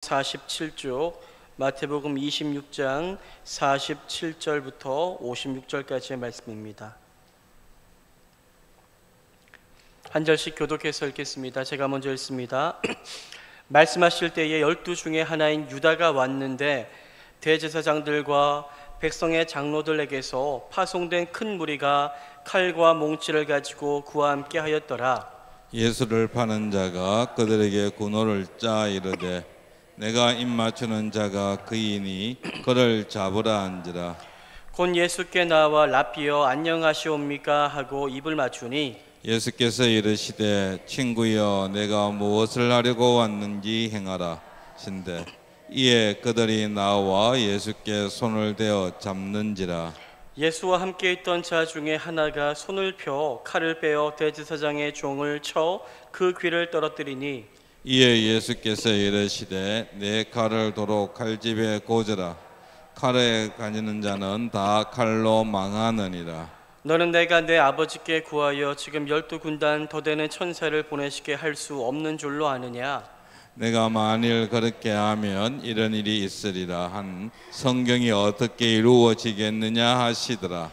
47쪽, 마태복음 26장 47절부터 56절까지의 말씀입니다. 한 절씩 교독해서 읽겠습니다. 제가 먼저 읽습니다. 말씀하실 때에 12 중에 하나인 유다가 왔는데 대제사장들과 백성의 장로들에게서 파송된 큰 무리가 칼과 몽치를 가지고 그와 함께 하였더라. 예수를 파는 자가 그들에게 군호를 짜 이르되 내가 입맞추는 자가 그이니 그를 잡으라 한지라. 곧 예수께 나와 라피어 안녕하시옵니까 하고 입을 맞추니 예수께서 이르시되 친구여 내가 무엇을 하려고 왔는지 행하라 신데 이에 그들이 나와 예수께 손을 대어 잡는지라. 예수와 함께 있던 자 중에 하나가 손을 펴 칼을 빼어 대제사장의 종을 쳐 그 귀를 떨어뜨리니 이에 예수께서 이르시되 내 칼을 도로 칼집에 꽂으라. 칼에 가지는 자는 다 칼로 망하느니라. 너는 내가 내 아버지께 구하여 지금 12군단 더 되는 천사를 보내시게 할 수 없는 줄로 아느냐. 내가 만일 그렇게 하면 이런 일이 있으리라 한 성경이 어떻게 이루어지겠느냐 하시더라.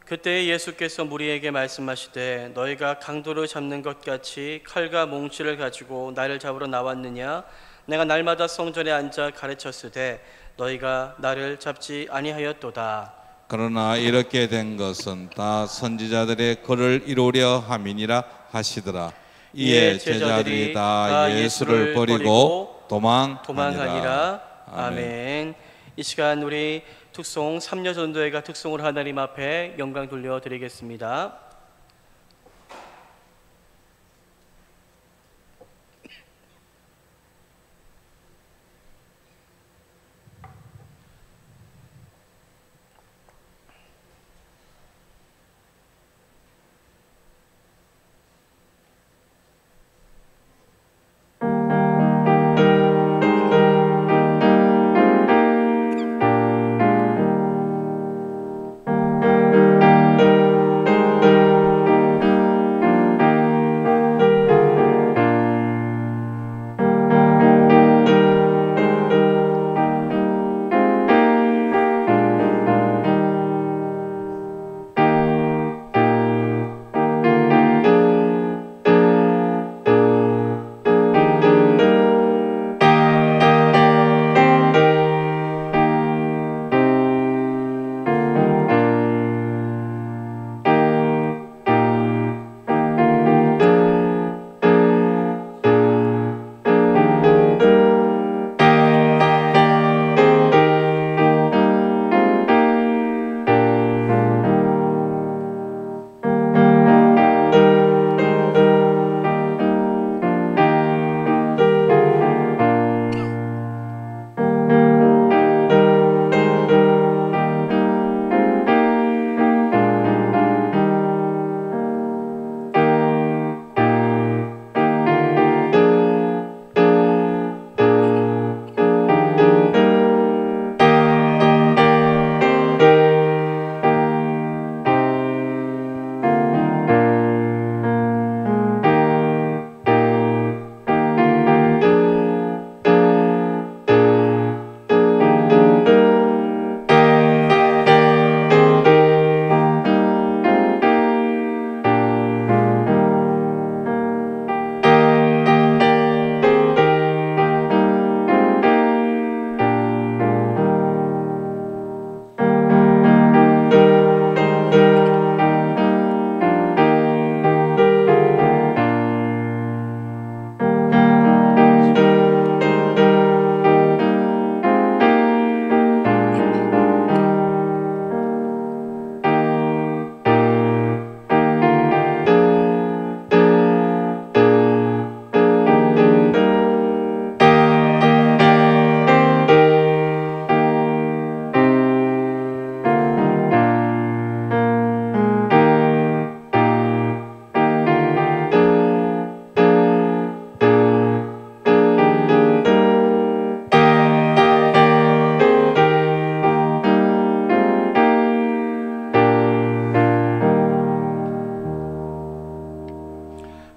그때 예수께서 무리에게 말씀하시되 너희가 강도를 잡는 것 같이 칼과 몽치를 가지고 나를 잡으러 나왔느냐. 내가 날마다 성전에 앉아 가르쳤으되 너희가 나를 잡지 아니하였도다. 그러나 이렇게 된 것은 다 선지자들의 글을 이루려 함이니라 하시더라. 이에 제자들이 다 예수를 버리고 도망하니라. 아멘. 이 시간 우리 특송 삼려전도회가 특송을 하나님 앞에 영광 돌려드리겠습니다.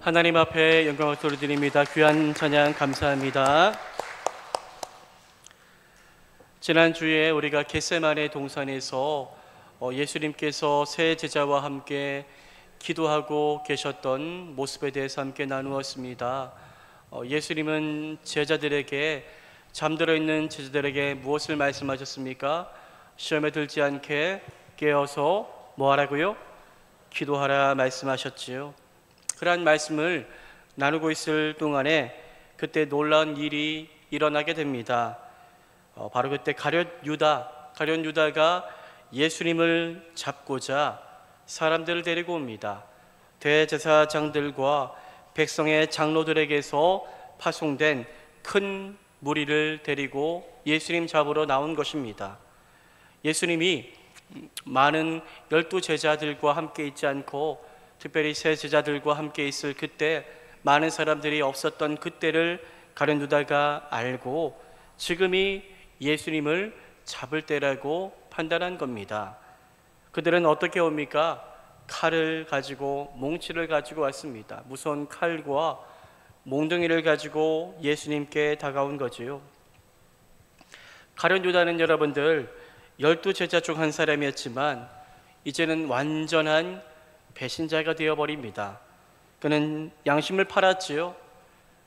하나님 앞에 영광을 돌려드립니다. 귀한 찬양 감사합니다. 지난주에 우리가 겟세마네 동산에서 예수님께서 세 제자와 함께 기도하고 계셨던 모습에 대해서 함께 나누었습니다. 예수님은 제자들에게, 잠들어 있는 제자들에게 무엇을 말씀하셨습니까? 시험에 들지 않게 깨어서 뭐 하라고요? 기도하라 말씀하셨지요. 그러한 말씀을 나누고 있을 동안에 그때 놀라운 일이 일어나게 됩니다. 바로 그때 가룟 유다가 예수님을 잡고자 사람들을 데리고 옵니다. 대제사장들과 백성의 장로들에게서 파송된 큰 무리를 데리고 예수님 잡으러 나온 것입니다. 예수님이 많은 12 제자들과 함께 있지 않고 특별히 세 제자들과 함께 있을 그때 많은 사람들이 없었던 그때를 가룟 유다가 알고 지금이 예수님을 잡을 때라고 판단한 겁니다. 그들은 어떻게 옵니까? 칼을 가지고, 몽치를 가지고 왔습니다. 무서운 칼과 몽둥이를 가지고 예수님께 다가온 거지요. 가룟 유다는 여러분들 12 제자 중 한 사람이었지만 이제는 완전한 배신자가 되어버립니다. 그는 양심을 팔았지요.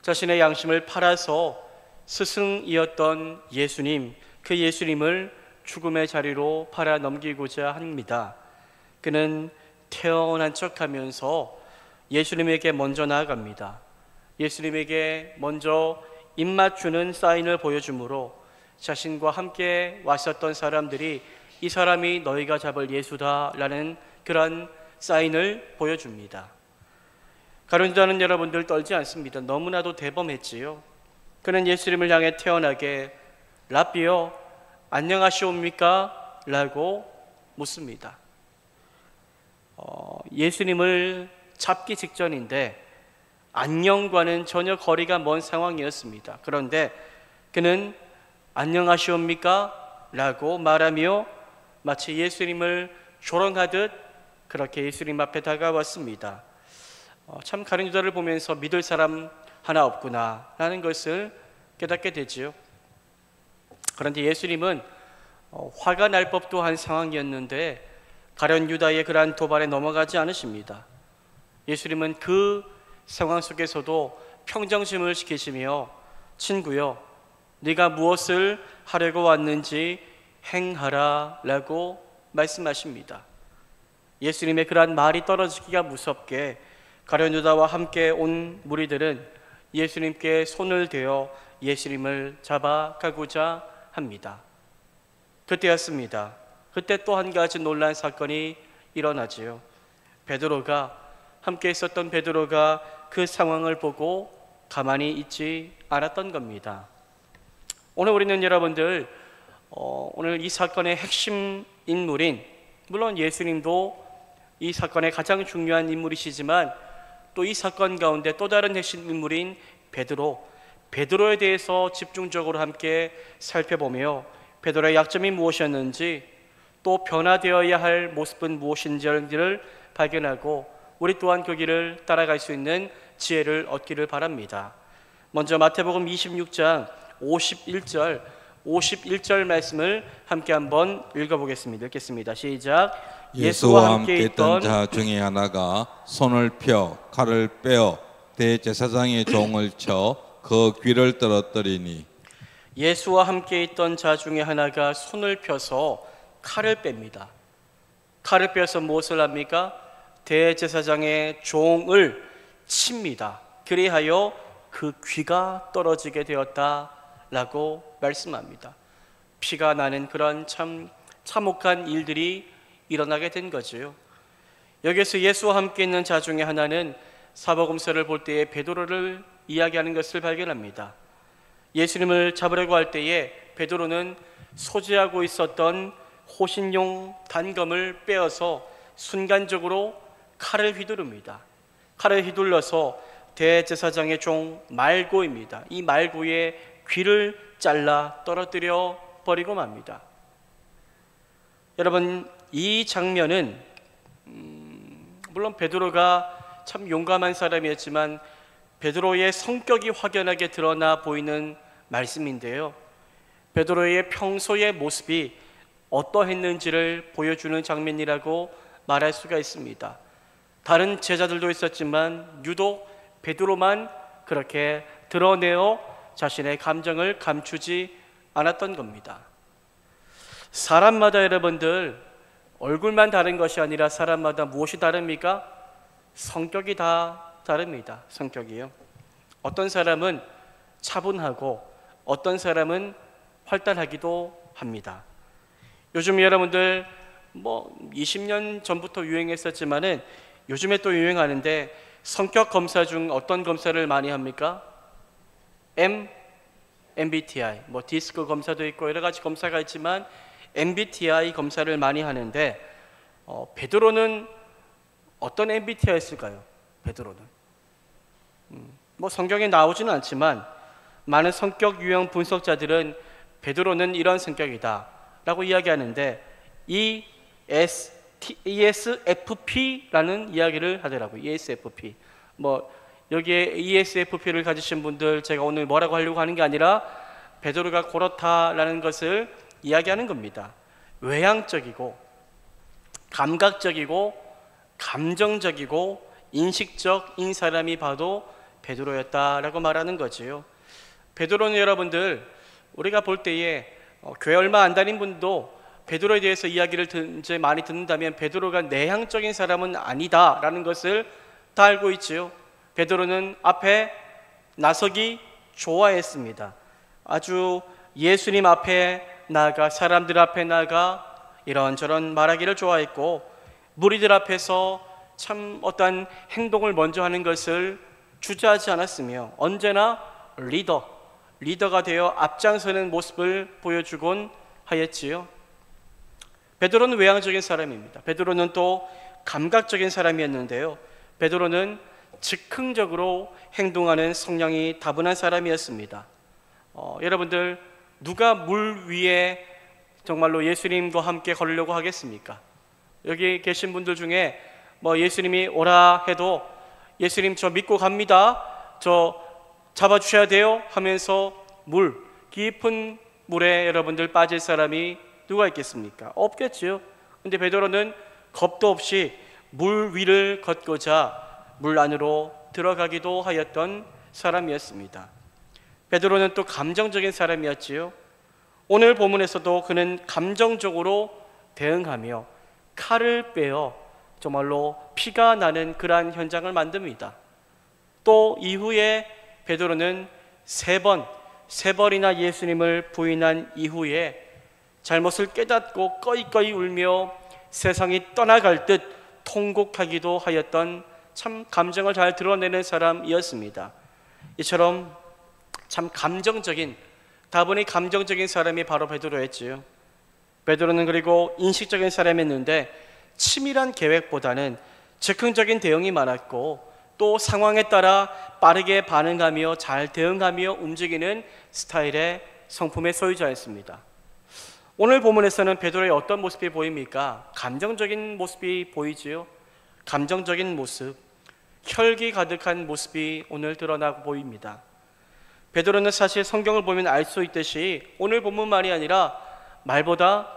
자신의 양심을 팔아서 스승이었던 예수님, 그 예수님을 죽음의 자리로 팔아 넘기고자 합니다. 그는 태어난 척하면서 예수님에게 먼저 나아갑니다. 예수님에게 먼저 입맞추는 사인을 보여주므로 자신과 함께 왔었던 사람들이 이 사람이 너희가 잡을 예수다라는 그런 사인을 보여줍니다. 가룟 유다는 여러분들 떨지 않습니다. 너무나도 대범했지요. 그는 예수님을 향해 태연하게 랍비요 안녕하시옵니까? 라고 묻습니다. 예수님을 잡기 직전인데 안녕과는 전혀 거리가 먼 상황이었습니다. 그런데 그는 안녕하시옵니까? 라고 말하며 마치 예수님을 조롱하듯 그렇게 예수님 앞에 다가왔습니다. 참 가룟 유다를 보면서 믿을 사람 하나 없구나 라는 것을 깨닫게 되지요. 그런데 예수님은 화가 날 법도 한 상황이었는데 가룟 유다의 그러한 도발에 넘어가지 않으십니다. 예수님은 그 상황 속에서도 평정심을 지키시며 친구여 네가 무엇을 하려고 왔는지 행하라 라고 말씀하십니다. 예수님의 그러한 말이 떨어지기가 무섭게 가룟 유다와 함께 온 무리들은 예수님께 손을 대어 예수님을 잡아가고자 합니다. 그때였습니다. 그때 또 한 가지 놀라운 사건이 일어나지요. 함께 있었던 베드로가 그 상황을 보고 가만히 있지 않았던 겁니다. 오늘 우리는 여러분들 오늘 이 사건의 핵심 인물인, 물론 예수님도 이 사건의 가장 중요한 인물이시지만 또 이 사건 가운데 또 다른 핵심 인물인 베드로에 대해서 집중적으로 함께 살펴보며 베드로의 약점이 무엇이었는지 또 변화되어야 할 모습은 무엇인지를 발견하고 우리 또한 그 길을 따라갈 수 있는 지혜를 얻기를 바랍니다. 먼저 마태복음 26장 51절 말씀을 함께 한번 읽어보겠습니다. 읽겠습니다. 시작. 예수와 함께 있던 자 중에 하나가 손을 펴 칼을 빼어 대제사장의 종을 쳐 그 귀를 떨어뜨리니. 예수와 함께 있던 자 중에 하나가 손을 펴서 칼을 뺍니다. 칼을 빼서 무엇을 합니까? 대제사장의 종을 칩니다. 그리하여 그 귀가 떨어지게 되었다라고 말씀합니다. 피가 나는 그런 참 참혹한 일들이 일어나게 된 거죠. 여기서 예수와 함께 있는 자 중에 하나는 사복음서를 볼 때에 베드로를 이야기하는 것을 발견합니다. 예수님을 잡으려고 할 때에 베드로는 소지하고 있었던 호신용 단검을 빼어서 순간적으로 칼을 휘두릅니다. 칼을 휘둘러서 대제사장의 종 말고입니다. 이 말고의 귀를 잘라 떨어뜨려 버리고 맙니다. 여러분, 이 장면은 물론 베드로가 참 용감한 사람이었지만 베드로의 성격이 확연하게 드러나 보이는 말씀인데요. 베드로의 평소의 모습이 어떠했는지를 보여주는 장면이라고 말할 수가 있습니다. 다른 제자들도 있었지만 유독 베드로만 그렇게 드러내어 자신의 감정을 감추지 않았던 겁니다. 사람마다 여러분들 얼굴만 다른 것이 아니라 사람마다 무엇이 다릅니까? 성격이 다 다릅니다. 성격이요. 어떤 사람은 차분하고 어떤 사람은 활달하기도 합니다. 요즘 여러분들 20년 전부터 유행했었지만은 요즘에 또 유행하는데 성격 검사 중 어떤 검사를 많이 합니까? MBTI, 디스크 검사도 있고 여러 가지 검사가 있지만 MBTI 검사를 많이 하는데 베드로는 어떤 MBTI였을까요? 베드로는 성경에 나오지는 않지만 많은 성격 유형 분석자들은 베드로는 이런 성격이다 라고 이야기하는데 ESFP라는 이야기를 하더라고요. ESFP. 여기에 ESFP를 가지신 분들 제가 오늘 뭐라고 하려고 하는 게 아니라 베드로가 그렇다라는 것을 이야기하는 겁니다. 외향적이고 감각적이고 감정적이고 인식적인 사람이 봐도 베드로였다라고 말하는 거지요. 베드로는 여러분들 우리가 볼 때에 교회 얼마 안 다닌 분도 베드로에 대해서 이야기를 이제 많이 듣는다면 베드로가 내향적인 사람은 아니다라는 것을 다 알고 있지요. 베드로는 앞에 나서기 좋아했습니다. 아주 예수님 앞에 나아가 사람들 앞에 나아가 이런저런 말하기를 좋아했고 무리들 앞에서 참 어떠한 행동을 먼저 하는 것을 주저하지 않았으며 언제나 리더가 되어 앞장서는 모습을 보여주곤 하였지요. 베드로는 외향적인 사람입니다. 베드로는 또 감각적인 사람이었는데요. 베드로는 즉흥적으로 행동하는 성향이 다분한 사람이었습니다. 여러분들 누가 물 위에 정말로 예수님과 함께 걸으려고 하겠습니까? 여기 계신 분들 중에 예수님이 오라 해도 예수님 저 믿고 갑니다. 저 잡아주셔야 돼요 하면서 깊은 물에 여러분들 빠질 사람이 누가 있겠습니까? 없겠지요. 근데 베드로는 겁도 없이 물 위를 걷고자 물 안으로 들어가기도 하였던 사람이었습니다. 베드로는 또 감정적인 사람이었지요. 오늘 본문에서도 그는 감정적으로 대응하며 칼을 빼어 정말로 피가 나는 그러한 현장을 만듭니다. 또 이후에 베드로는 세 번이나 예수님을 부인한 이후에 잘못을 깨닫고 꺼이꺼이 울며 세상이 떠나갈 듯 통곡하기도 하였던 참 감정을 잘 드러내는 사람이었습니다. 이처럼 참 다분히 감정적인 사람이 바로 베드로였지요. 베드로는 그리고 인식적인 사람이었는데 치밀한 계획보다는 즉흥적인 대응이 많았고 또 상황에 따라 빠르게 반응하며 잘 대응하며 움직이는 스타일의 성품의 소유자였습니다. 오늘 본문에서는 베드로의 어떤 모습이 보입니까? 감정적인 모습이 보이지요. 감정적인 모습, 혈기 가득한 모습이 오늘 드러나고 보입니다. 베드로는 사실 성경을 보면 알 수 있듯이 오늘 본문만이 아니라 말보다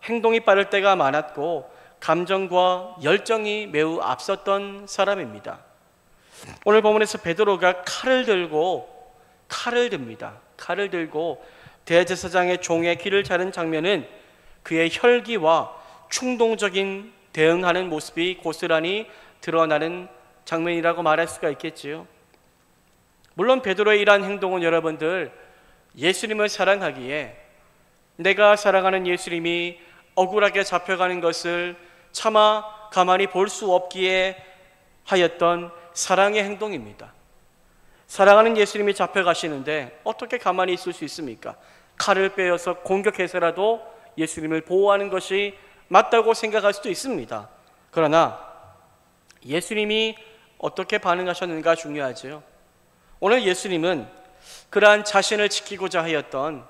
행동이 빠를 때가 많았고 감정과 열정이 매우 앞섰던 사람입니다. 오늘 본문에서 베드로가 칼을 들고 대제사장의 종의 귀를 자른 장면은 그의 혈기와 충동적인 대응하는 모습이 고스란히 드러나는 장면이라고 말할 수가 있겠지요. 물론 베드로의 이러한 행동은 여러분들 예수님을 사랑하기에 내가 사랑하는 예수님이 억울하게 잡혀가는 것을 차마 가만히 볼 수 없기에 하였던 사랑의 행동입니다. 사랑하는 예수님이 잡혀가시는데 어떻게 가만히 있을 수 있습니까? 칼을 빼어서 공격해서라도 예수님을 보호하는 것이 맞다고 생각할 수도 있습니다. 그러나 예수님이 어떻게 반응하셨는가 중요하죠. 오늘 예수님은 그러한 자신을 지키고자 하였던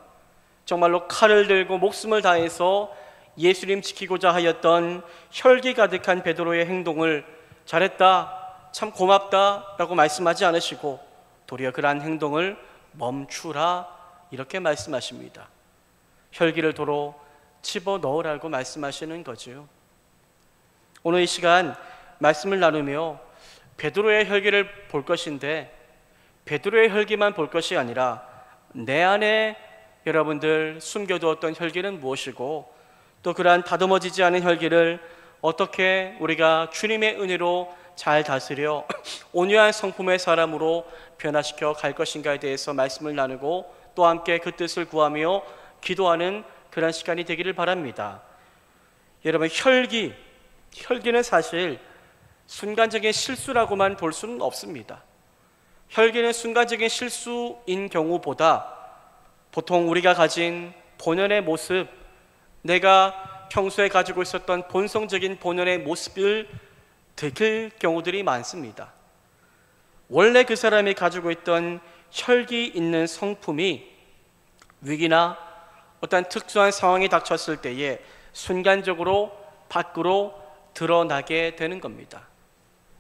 정말로 칼을 들고 목숨을 다해서 예수님 지키고자 하였던 혈기 가득한 베드로의 행동을 잘했다, 참 고맙다 라고 말씀하지 않으시고 도리어 그러한 행동을 멈추라 이렇게 말씀하십니다. 혈기를 도로 집어넣으라고 말씀하시는 거죠. 오늘 이 시간 말씀을 나누며 베드로의 혈기를 볼 것인데, 베드로의 혈기만 볼 것이 아니라 내 안에 여러분들 숨겨두었던 혈기는 무엇이고, 또 그러한 다듬어지지 않은 혈기를 어떻게 우리가 주님의 은혜로 잘 다스려 온유한 성품의 사람으로 변화시켜 갈 것인가에 대해서 말씀을 나누고, 또 함께 그 뜻을 구하며 기도하는 그런 시간이 되기를 바랍니다. 여러분, 혈기는 사실 순간적인 실수라고만 볼 수는 없습니다. 혈기는 순간적인 실수인 경우보다 보통 우리가 가진 본연의 모습, 내가 평소에 가지고 있었던 본성적인 본연의 모습을 들킬 경우들이 많습니다. 원래 그 사람이 가지고 있던 혈기 있는 성품이 위기나 어떤 특수한 상황이 닥쳤을 때에 순간적으로 밖으로 드러나게 되는 겁니다.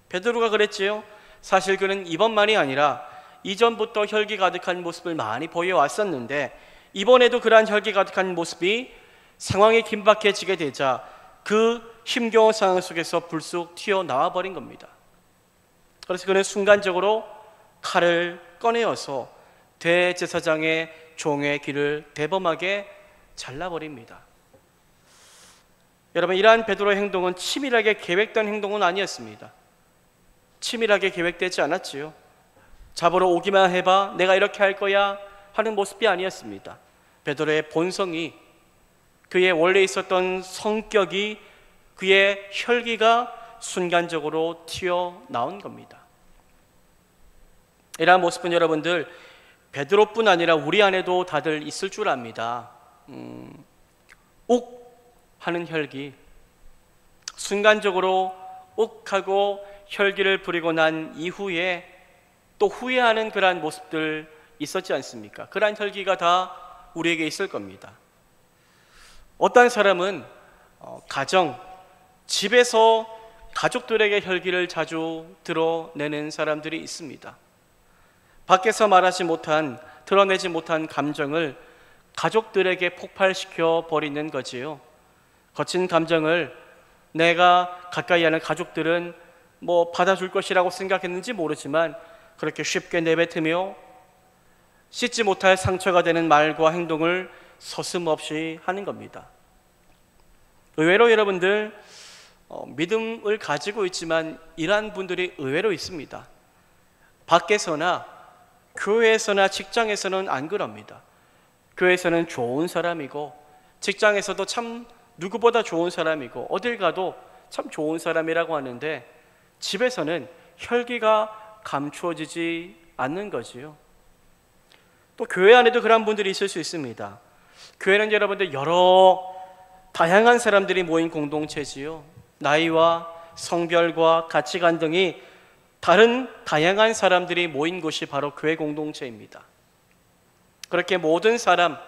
베드로가 그랬지요. 사실 그는 이번만이 아니라 이전부터 혈기 가득한 모습을 많이 보여왔었는데, 이번에도 그러한 혈기 가득한 모습이 상황이 긴박해지게 되자 그 힘겨운 상황 속에서 불쑥 튀어나와 버린 겁니다. 그래서 그는 순간적으로 칼을 꺼내어서 대제사장의 종의 귀를 대범하게 잘라버립니다. 여러분, 이러한 베드로의 행동은 치밀하게 계획된 행동은 아니었습니다. 치밀하게 계획되지 않았지요. 잡으러 오기만 해봐, 내가 이렇게 할 거야 하는 모습이 아니었습니다. 베드로의 본성이, 그의 원래 있었던 성격이, 그의 혈기가 순간적으로 튀어나온 겁니다. 이러한 모습은 여러분들 베드로뿐 아니라 우리 안에도 다들 있을 줄 압니다. 욱 하는 혈기, 순간적으로 욱하고 혈기를 부리고 난 이후에 또 후회하는 그러한 모습들 있었지 않습니까? 그러한 혈기가 다 우리에게 있을 겁니다. 어떤 사람은 가정, 집에서 가족들에게 혈기를 자주 드러내는 사람들이 있습니다. 밖에서 말하지 못한, 드러내지 못한 감정을 가족들에게 폭발시켜 버리는 거지요. 거친 감정을 내가 가까이 하는 가족들은 받아줄 것이라고 생각했는지 모르지만 그렇게 쉽게 내뱉으며 씻지 못할 상처가 되는 말과 행동을 서슴없이 하는 겁니다. 의외로 여러분들 믿음을 가지고 있지만 이러한 분들이 의외로 있습니다. 밖에서나 교회에서나 직장에서는 안 그럽니다. 교회에서는 좋은 사람이고, 직장에서도 참 누구보다 좋은 사람이고, 어딜 가도 참 좋은 사람이라고 하는데 집에서는 혈기가 감추어지지 않는 거지요. 또 교회 안에도 그런 분들이 있을 수 있습니다. 교회는 여러분들 여러 다양한 사람들이 모인 공동체지요. 나이와 성별과 가치관 등이 다른 다양한 사람들이 모인 곳이 바로 교회 공동체입니다. 그렇게 모든 사람을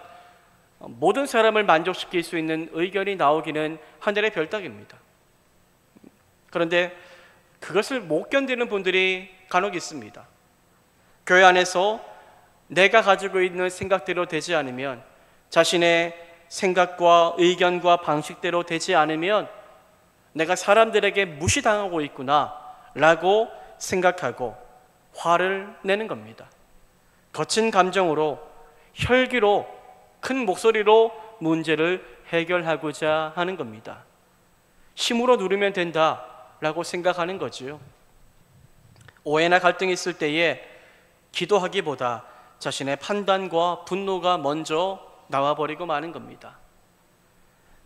만족시킬 수 있는 의견이 나오기는 하늘의 별따기입니다. 그런데 그것을 못 견디는 분들이 간혹 있습니다. 교회 안에서 내가 가지고 있는 생각대로 되지 않으면, 자신의 생각과 의견과 방식대로 되지 않으면 내가 사람들에게 무시당하고 있구나 라고 생각하고 화를 내는 겁니다. 거친 감정으로, 혈기로, 큰 목소리로 문제를 해결하고자 하는 겁니다. 힘으로 누르면 된다 라고 생각하는 거지요. 오해나 갈등이 있을 때에 기도하기보다 자신의 판단과 분노가 먼저 나와버리고 마는 겁니다.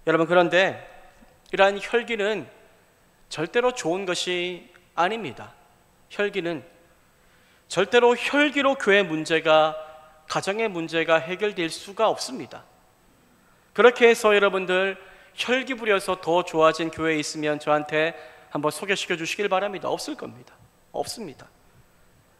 여러분, 그런데 이러한 혈기는 절대로 좋은 것이 아닙니다. 혈기는 절대로 혈기로 교회 문제가, 가정의 문제가 해결될 수가 없습니다. 그렇게 해서 여러분들 혈기 부려서 더 좋아진 교회에 있으면 저한테 한번 소개시켜 주시길 바랍니다. 없을 겁니다. 없습니다.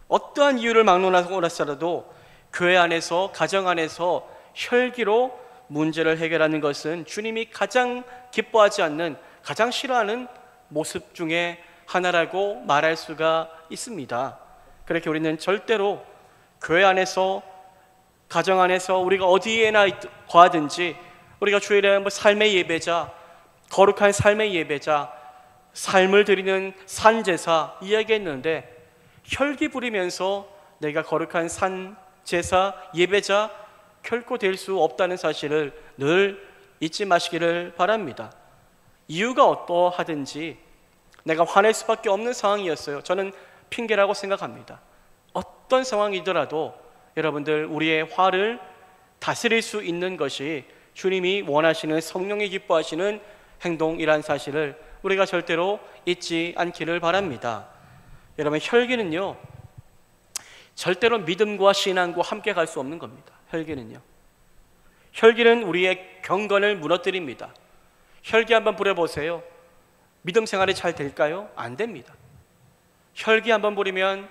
어떠한 이유를 막론하고 나서라도 교회 안에서, 가정 안에서 혈기로 문제를 해결하는 것은 주님이 가장 기뻐하지 않는, 가장 싫어하는 모습 중에 하나라고 말할 수가 있습니다. 그렇게 우리는 절대로 교회 안에서, 가정 안에서, 우리가 어디에나 가든지 우리가 주일에 삶의 예배자, 거룩한 삶의 예배자, 삶을 드리는 산제사 이야기했는데, 혈기 부리면서 내가 거룩한 산제사, 예배자 결코 될 수 없다는 사실을 늘 잊지 마시기를 바랍니다. 이유가 어떠하든지 내가 화낼 수밖에 없는 상황이었어요. 저는 핑계라고 생각합니다. 어떤 상황이더라도 여러분들, 우리의 화를 다스릴 수 있는 것이 주님이 원하시는, 성령이 기뻐하시는 행동이란 사실을 우리가 절대로 잊지 않기를 바랍니다. 여러분, 혈기는요, 절대로 믿음과 신앙과 함께 갈 수 없는 겁니다. 혈기는 우리의 경건을 무너뜨립니다. 혈기 한번 부려보세요. 믿음 생활이 잘 될까요? 안 됩니다. 혈기 한번 부리면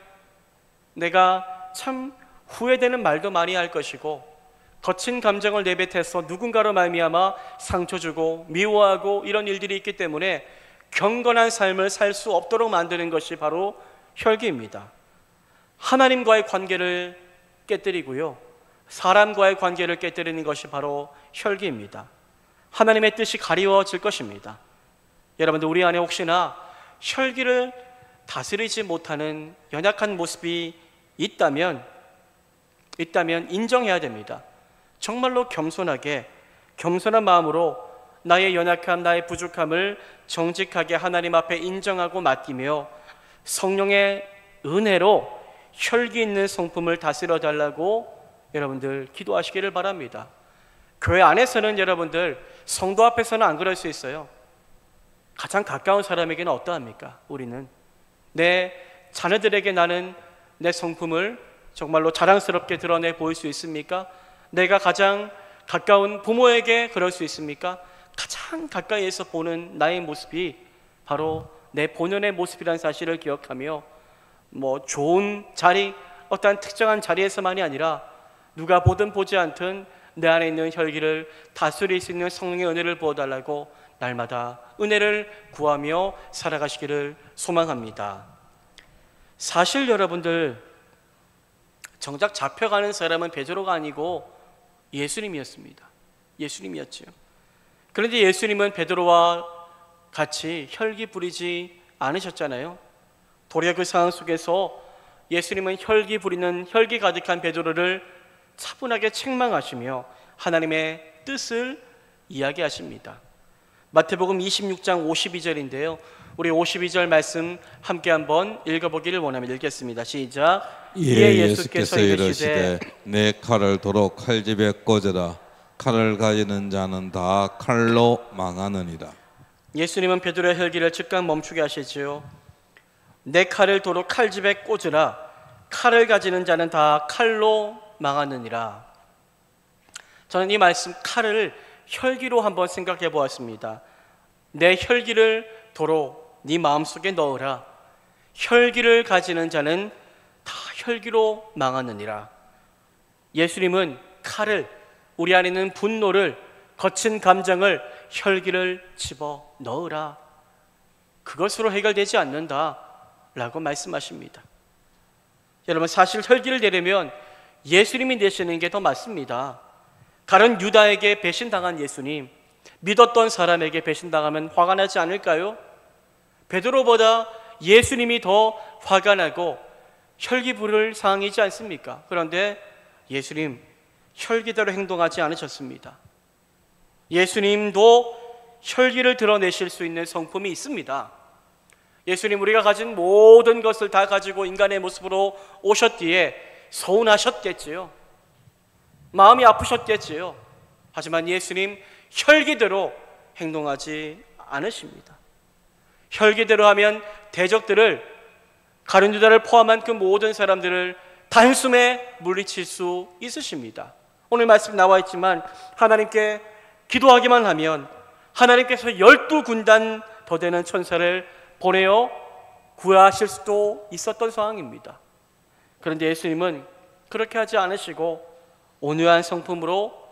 내가 참 후회되는 말도 많이 할 것이고, 거친 감정을 내뱉어서 누군가로 말미암아 상처 주고 미워하고 이런 일들이 있기 때문에 경건한 삶을 살 수 없도록 만드는 것이 바로 혈기입니다. 하나님과의 관계를 깨뜨리고요, 사람과의 관계를 깨뜨리는 것이 바로 혈기입니다. 하나님의 뜻이 가리워질 것입니다. 여러분들, 우리 안에 혹시나 혈기를 다스리지 못하는 연약한 모습이 있다면 인정해야 됩니다. 정말로 겸손한 마음으로 나의 연약함, 나의 부족함을 정직하게 하나님 앞에 인정하고 맡기며 성령의 은혜로 혈기 있는 성품을 다스려 달라고 여러분들 기도하시기를 바랍니다. 교회 안에서는 여러분들, 성도 앞에서는 안 그럴 수 있어요. 가장 가까운 사람에게는 어떠합니까? 우리는 내 자녀들에게 나는 내 성품을 정말로 자랑스럽게 드러내 보일 수 있습니까? 내가 가장 가까운 부모에게 그럴 수 있습니까? 가장 가까이에서 보는 나의 모습이 바로 내 본연의 모습이라는 사실을 기억하며, 좋은 자리, 어떠한 특정한 자리에서만이 아니라 누가 보든 보지 않든 내 안에 있는 혈기를 다스릴 수 있는 성령의 은혜를 부어달라고 날마다 은혜를 구하며 살아가시기를 소망합니다. 사실 여러분들, 정작 잡혀가는 사람은 베드로가 아니고 예수님이었습니다. 예수님이었지요. 그런데 예수님은 베드로와 같이 혈기 부리지 않으셨잖아요. 도리어 그 상황 속에서 예수님은 혈기 부리는, 혈기 가득한 베드로를 차분하게 책망하시며 하나님의 뜻을 이야기하십니다. 마태복음 26장 52절인데요. 우리 52절 말씀 함께 한번 읽어보기를 원하며 읽겠습니다. 시작. 이에 예수께서 이르시되 내 칼을 도로 칼집에 꽂으라. 칼을 가지는 자는 다 칼로 망하느니라. 예수님은 베드로의 혈기를 즉각 멈추게 하시지요. 내 칼을 도로 칼집에 꽂으라. 칼을 가지는 자는 다 칼로 망하느니라. 저는 이 말씀, 칼을 혈기로 한번 생각해 보았습니다. 내 혈기를 도로 네 마음속에 넣으라. 혈기를 가지는 자는 다 혈기로 망하느니라. 예수님은 칼을, 우리 안에 있는 분노를, 거친 감정을, 혈기를 집어 넣으라. 그것으로 해결되지 않는다 라고 말씀하십니다. 여러분, 사실 혈기를 내려면 예수님이 내시는 게 더 맞습니다. 다른 유다에게 배신당한 예수님, 믿었던 사람에게 배신당하면 화가 나지 않을까요? 베드로보다 예수님이 더 화가 나고 혈기 부를 상황이지 않습니까? 그런데 예수님 혈기대로 행동하지 않으셨습니다. 예수님도 혈기를 드러내실 수 있는 성품이 있습니다. 예수님, 우리가 가진 모든 것을 다 가지고 인간의 모습으로 오셨기에 서운하셨겠지요. 마음이 아프셨겠지요. 하지만 예수님 혈기대로 행동하지 않으십니다. 혈기대로 하면 대적들을, 가룟 유다를 포함한 그 모든 사람들을 단숨에 물리칠 수 있으십니다. 오늘 말씀 나와 있지만 하나님께 기도하기만 하면 하나님께서 12군단 더 되는 천사를 보내어 구하실 수도 있었던 상황입니다. 그런데 예수님은 그렇게 하지 않으시고 온유한 성품으로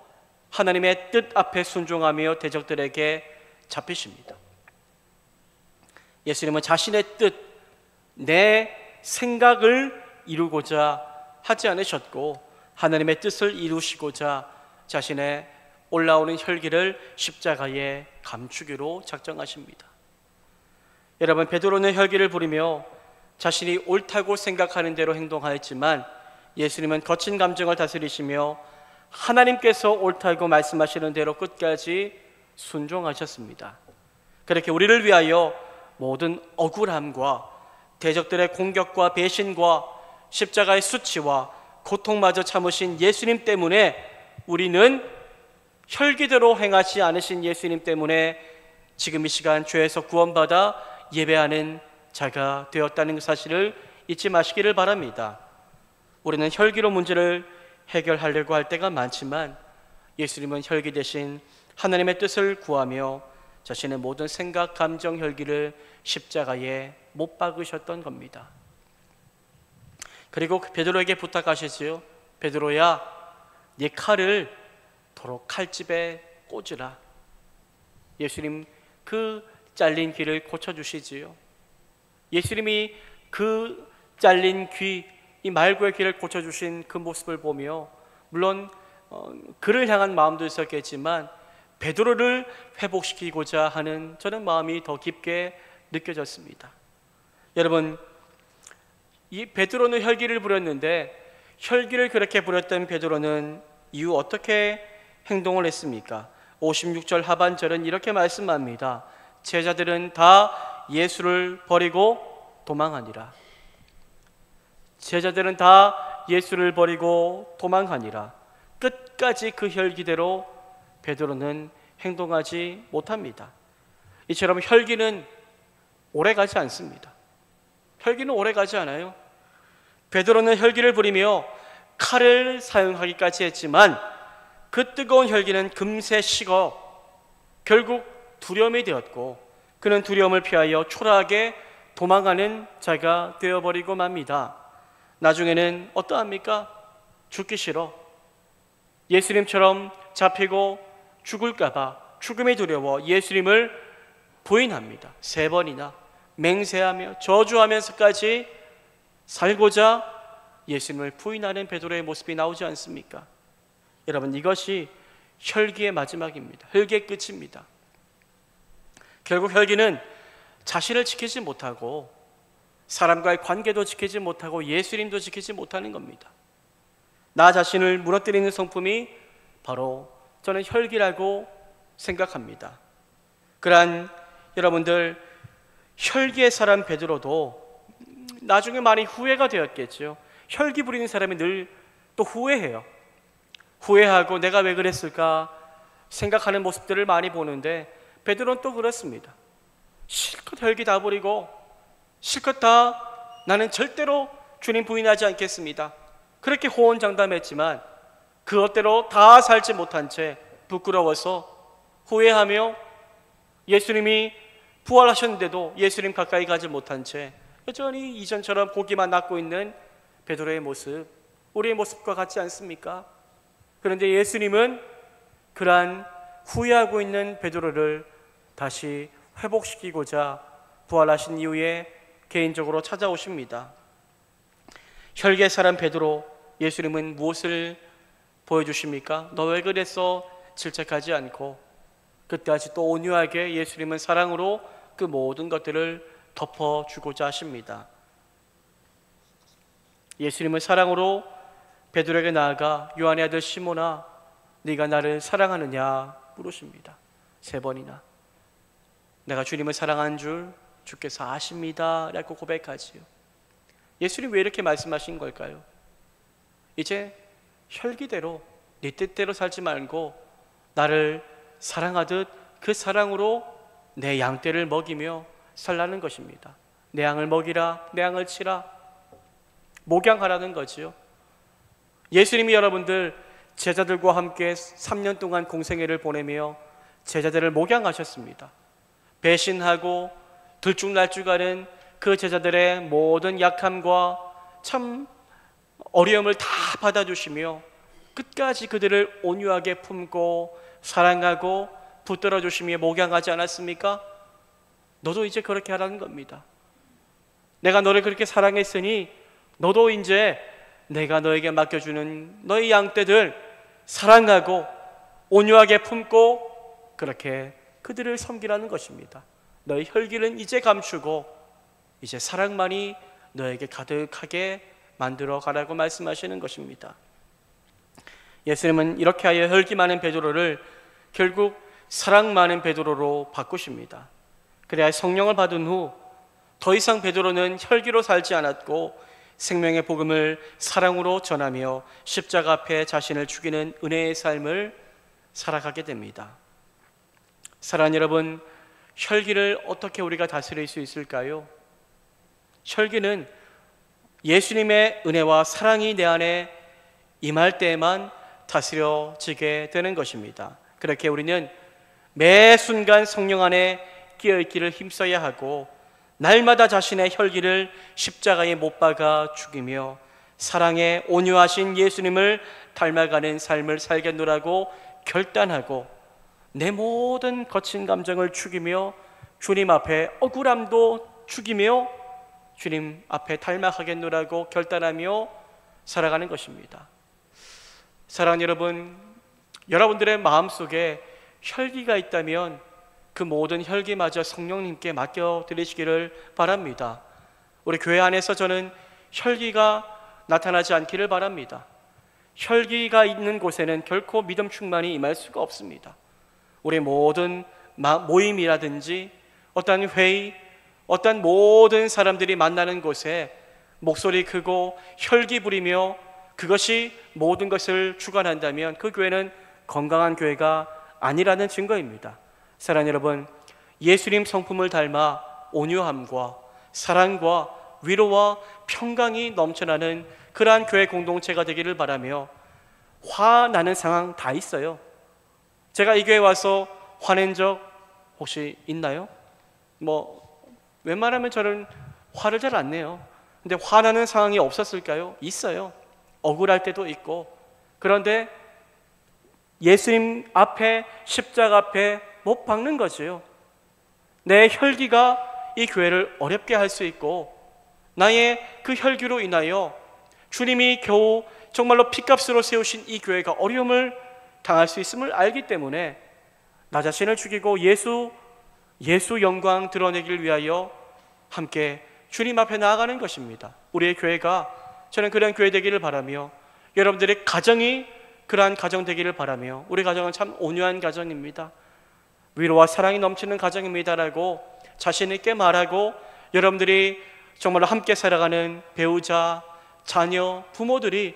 하나님의 뜻 앞에 순종하며 대적들에게 잡히십니다. 예수님은 자신의 뜻, 내 생각을 이루고자 하지 않으셨고 하나님의 뜻을 이루시고자 자신의 올라오는 혈기를 십자가에 감추기로 작정하십니다. 여러분, 베드로는 혈기를 부리며 자신이 옳다고 생각하는 대로 행동하였지만 예수님은 거친 감정을 다스리시며 하나님께서 옳다고 말씀하시는 대로 끝까지 순종하셨습니다. 그렇게 우리를 위하여 모든 억울함과 대적들의 공격과 배신과 십자가의 수치와 고통마저 참으신 예수님 때문에, 우리는 혈기대로 행하지 않으신 예수님 때문에 지금 이 시간 죄에서 구원받아 예배하는 자가 되었다는 사실을 잊지 마시기를 바랍니다. 우리는 혈기로 문제를 해결하려고 할 때가 많지만 예수님은 혈기 대신 하나님의 뜻을 구하며 자신의 모든 생각, 감정, 혈기를 십자가에 못 박으셨던 겁니다. 그리고 베드로에게 부탁하시지요. 베드로야, 네 칼을 도로 칼집에 꽂으라. 예수님 그 잘린 귀를 고쳐주시지요. 예수님이 그 잘린 귀, 이 말고의 귀를 고쳐주신 그 모습을 보며 물론 그를 향한 마음도 있었겠지만 베드로를 회복시키고자 하는 저는 마음이 더 깊게 느껴졌습니다. 여러분, 이 베드로는 혈기를 부렸는데 혈기를 그렇게 부렸던 베드로는 이후 어떻게 행동을 했습니까? 56절 하반절은 이렇게 말씀합니다. 제자들은 다 예수를 버리고 도망하니라. 제자들은 다 예수를 버리고 도망하니라. 끝까지 그 혈기대로 베드로는 행동하지 못합니다. 이처럼 혈기는 오래가지 않습니다. 혈기는 오래가지 않아요. 베드로는 혈기를 부리며 칼을 사용하기까지 했지만 그 뜨거운 혈기는 금세 식어 결국 두려움이 되었고 그는 두려움을 피하여 초라하게 도망가는 자가 되어버리고 맙니다. 나중에는 어떠합니까? 죽기 싫어. 예수님처럼 잡히고 죽을까봐 죽음이 두려워 예수님을 부인합니다. 3번이나 맹세하며 저주하면서까지 살고자 예수님을 부인하는 베드로의 모습이 나오지 않습니까? 여러분, 이것이 혈기의 마지막입니다. 혈기의 끝입니다. 결국 혈기는 자신을 지키지 못하고 사람과의 관계도 지키지 못하고 예수님도 지키지 못하는 겁니다. 나 자신을 무너뜨리는 성품이 바로 저는 혈기라고 생각합니다. 그러한 여러분들, 혈기의 사람 베드로도 나중에 많이 후회가 되었겠죠. 혈기 부리는 사람이 늘 또 후회해요. 후회하고 내가 왜 그랬을까 생각하는 모습들을 많이 보는데 베드로는 또 그렇습니다. 실컷 혈기 다 부리고 실컷 다 나는 절대로 주님 부인하지 않겠습니다. 그렇게 호언장담했지만 그것대로 다 살지 못한 채 부끄러워서 후회하며 예수님이 부활하셨는데도 예수님 가까이 가지 못한 채 여전히 이전처럼 고기만 낚고 있는 베드로의 모습, 우리의 모습과 같지 않습니까? 그런데 예수님은 그러한 후회하고 있는 베드로를 다시 회복시키고자 부활하신 이후에 개인적으로 찾아오십니다. 혈기의 사람 베드로, 예수님은 무엇을 보여주십니까? 너 왜 그랬어? 질책하지 않고 끝까지 또 온유하게 예수님은 사랑으로 그 모든 것들을 덮어주고자 하십니다. 예수님은 사랑으로 베드로에게 나아가 요한의 아들 시몬아, 네가 나를 사랑하느냐 물으십니다. 3번이나 내가 주님을 사랑하는 줄 주께서 아십니다 라고 고백하지요. 예수님 왜 이렇게 말씀하신 걸까요? 이제 혈기대로 네 뜻대로 살지 말고 나를 사랑하듯 그 사랑으로 내 양떼를 먹이며 살라는 것입니다. 내 양을 먹이라, 내 양을 치라, 목양하라는 거지요. 예수님이 여러분들 제자들과 함께 3년 동안 공생애를 보내며 제자들을 목양하셨습니다. 배신하고 들쭉날쭉하는 그 제자들의 모든 약함과 참 어려움을 다 받아주시며 끝까지 그들을 온유하게 품고 사랑하고 붙들어 주시며 목양하지 않았습니까? 너도 이제 그렇게 하라는 겁니다. 내가 너를 그렇게 사랑했으니 너도 이제 내가 너에게 맡겨주는 너의 양떼들 사랑하고 온유하게 품고 그렇게 그들을 섬기라는 것입니다. 너의 혈기는 이제 감추고 이제 사랑만이 너에게 가득하게 만들어 가라고 말씀하시는 것입니다. 예수님은 이렇게 하여 혈기 많은 베드로를 결국 사랑 많은 베드로로 바꾸십니다. 그래야 성령을 받은 후 더 이상 베드로는 혈기로 살지 않았고 생명의 복음을 사랑으로 전하며 십자가 앞에 자신을 죽이는 은혜의 삶을 살아가게 됩니다. 사랑하는 여러분, 혈기를 어떻게 우리가 다스릴 수 있을까요? 혈기는 예수님의 은혜와 사랑이 내 안에 임할 때에만 다스려지게 되는 것입니다. 그렇게 우리는 매 순간 성령 안에 끼어있기를 힘써야 하고 날마다 자신의 혈기를 십자가에 못 박아 죽이며 사랑에 온유하신 예수님을 닮아가는 삶을 살겠노라고 결단하고 내 모든 거친 감정을 죽이며 주님 앞에 억울함도 죽이며 주님 앞에 닮아가겠노라고 결단하며 살아가는 것입니다. 사랑하는 여러분, 여러분들의 마음속에 혈기가 있다면 그 모든 혈기마저 성령님께 맡겨드리시기를 바랍니다. 우리 교회 안에서 저는 혈기가 나타나지 않기를 바랍니다. 혈기가 있는 곳에는 결코 믿음 충만이 임할 수가 없습니다. 우리 모든 모임이라든지 어떤 회의, 어떤 모든 사람들이 만나는 곳에 목소리 크고 혈기 부리며 그것이 모든 것을 주관한다면 그 교회는 건강한 교회가 아니라는 증거입니다. 사랑하는 여러분, 예수님 성품을 닮아 온유함과 사랑과 위로와 평강이 넘쳐나는 그러한 교회 공동체가 되기를 바라며, 화나는 상황 다 있어요. 제가 이 교회 와서 화낸 적 혹시 있나요? 웬만하면 저는 화를 잘 안 내요. 근데 화나는 상황이 없었을까요? 있어요. 억울할 때도 있고. 그런데 예수님 앞에, 십자가 앞에 못 박는 거지요. 내 혈기가 이 교회를 어렵게 할 수 있고 나의 그 혈기로 인하여 주님이 겨우 정말로 핏값으로 세우신 이 교회가 어려움을 당할 수 있음을 알기 때문에 나 자신을 죽이고 예수 영광 드러내기를 위하여 함께 주님 앞에 나아가는 것입니다. 우리의 교회가, 저는 그런 교회 되기를 바라며 여러분들의 가정이 그러한 가정 되기를 바라며, 우리 가정은 참 온유한 가정입니다. 위로와 사랑이 넘치는 가정입니다라고 자신 있게 말하고, 여러분들이 정말로 함께 살아가는 배우자, 자녀, 부모들이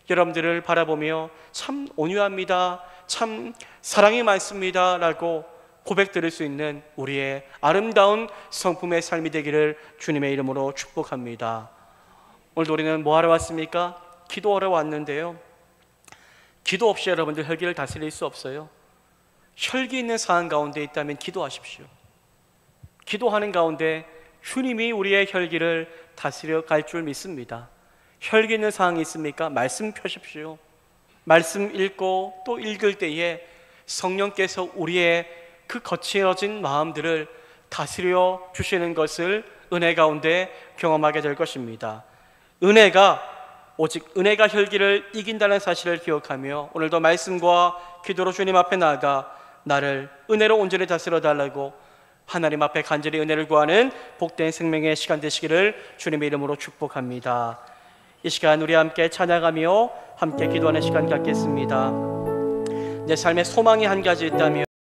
여러분들을 바라보며 참 온유합니다, 참 사랑이 많습니다 라고 고백 드릴 수 있는 우리의 아름다운 성품의 삶이 되기를 주님의 이름으로 축복합니다. 오늘도 우리는 뭐 하러 왔습니까? 기도하러 왔는데요, 기도 없이 여러분들 혈기를 다스릴 수 없어요. 혈기 있는 상황 가운데 있다면 기도하십시오. 기도하는 가운데 주님이 우리의 혈기를 다스려 갈 줄 믿습니다. 혈기 있는 상황이 있습니까? 말씀 펴십시오. 말씀 읽고 또 읽을 때에 성령께서 우리의 그 거칠어진 마음들을 다스려 주시는 것을 은혜 가운데 경험하게 될 것입니다. 오직 은혜가 혈기를 이긴다는 사실을 기억하며 오늘도 말씀과 기도로 주님 앞에 나아가 나를 은혜로 온전히 다스려 달라고 하나님 앞에 간절히 은혜를 구하는 복된 생명의 시간 되시기를 주님의 이름으로 축복합니다. 이 시간 우리 함께 찬양하며 함께 기도하는 시간 갖겠습니다. 내 삶에 소망이 한 가지 있다면